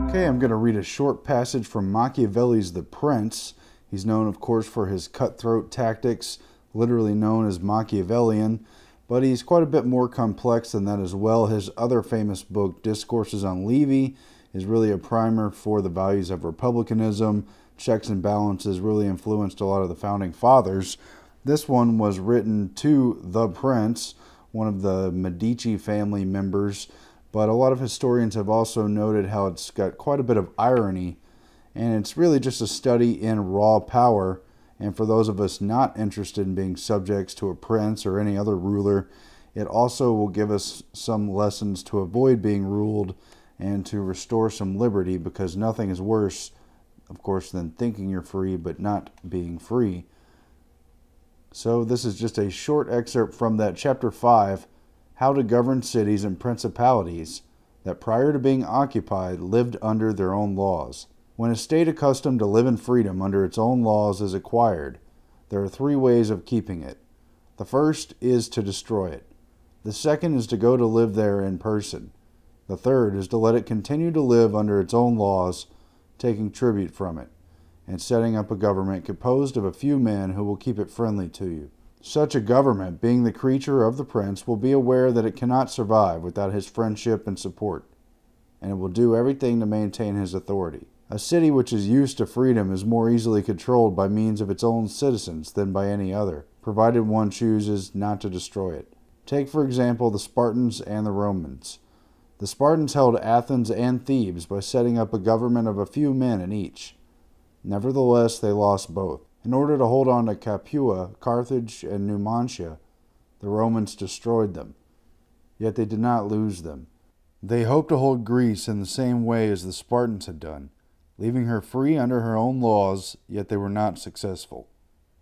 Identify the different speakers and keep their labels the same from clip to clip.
Speaker 1: Okay, I'm going to read a short passage from Machiavelli's The Prince. He's known, of course, for his cutthroat tactics, literally known as Machiavellian, but he's quite a bit more complex than that as well. His other famous book, Discourses on Levy, is really a primer for the values of republicanism. Checks and balances really influenced a lot of the founding fathers. This one was written to the Prince, one of the Medici family members, but a lot of historians have also noted how it's got quite a bit of irony, and it's really just a study in raw power. And for those of us not interested in being subjects to a prince or any other ruler, it also will give us some lessons to avoid being ruled and to restore some liberty, because nothing is worse, of course, than thinking you're free but not being free. So this is just a short excerpt from that chapter 5, How to Govern Cities and Principalities, that prior to being occupied lived under their own laws. When a state accustomed to live in freedom under its own laws is acquired, there are 3 ways of keeping it. The first is to destroy it. The second is to go to live there in person. The third is to let it continue to live under its own laws, taking tribute from it, and setting up a government composed of a few men who will keep it friendly to you. Such a government, being the creature of the prince, will be aware that it cannot survive without his friendship and support, and it will do everything to maintain his authority. A city which is used to freedom is more easily controlled by means of its own citizens than by any other, provided one chooses not to destroy it. Take, for example, the Spartans and the Romans. The Spartans held Athens and Thebes by setting up a government of a few men in each. Nevertheless, they lost both. In order to hold on to Capua, Carthage, and Numantia, the Romans destroyed them. Yet they did not lose them. They hoped to hold Greece in the same way as the Spartans had done, leaving her free under her own laws, yet they were not successful.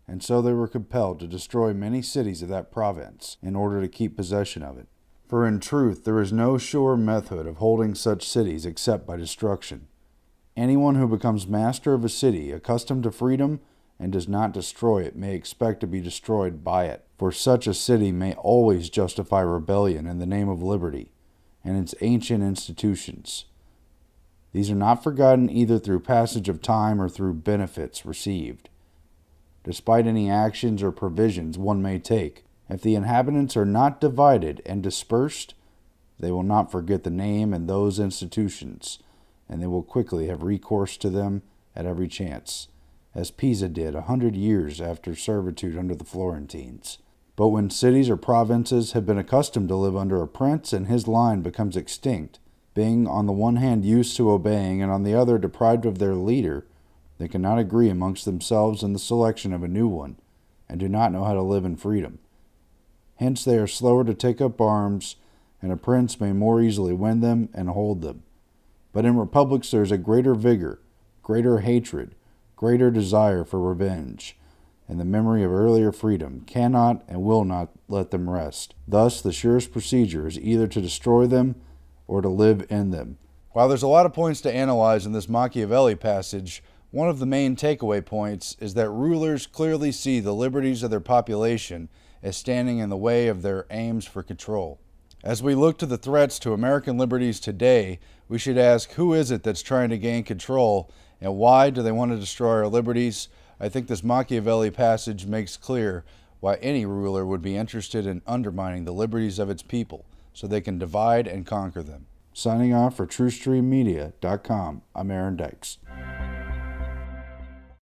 Speaker 1: And so they were compelled to destroy many cities of that province in order to keep possession of it. For in truth, there is no sure method of holding such cities except by destruction. Anyone who becomes master of a city accustomed to freedom and does not destroy it may expect to be destroyed by it. For such a city may always justify rebellion in the name of liberty and its ancient institutions. These are not forgotten either through passage of time or through benefits received. Despite any actions or provisions one may take, if the inhabitants are not divided and dispersed, they will not forget the name and those institutions, and they will quickly have recourse to them at every chance, as Pisa did 100 years after servitude under the Florentines. But when cities or provinces have been accustomed to live under a prince and his line becomes extinct, being on the one hand used to obeying and on the other deprived of their leader, they cannot agree amongst themselves in the selection of a new one, and do not know how to live in freedom. Hence they are slower to take up arms, and a prince may more easily win them and hold them. But in republics there is a greater vigor, greater hatred, greater desire for revenge, and the memory of earlier freedom cannot and will not let them rest. Thus, the surest procedure is either to destroy them or to live in them. While there's a lot of points to analyze in this Machiavelli passage, one of the main takeaway points is that rulers clearly see the liberties of their population as standing in the way of their aims for control. As we look to the threats to American liberties today, we should ask, who is it that's trying to gain control, and why do they want to destroy our liberties? I think this Machiavelli passage makes clear why any ruler would be interested in undermining the liberties of its people, so they can divide and conquer them. Signing off for TrueStreamMedia.com, I'm Aaron Dykes.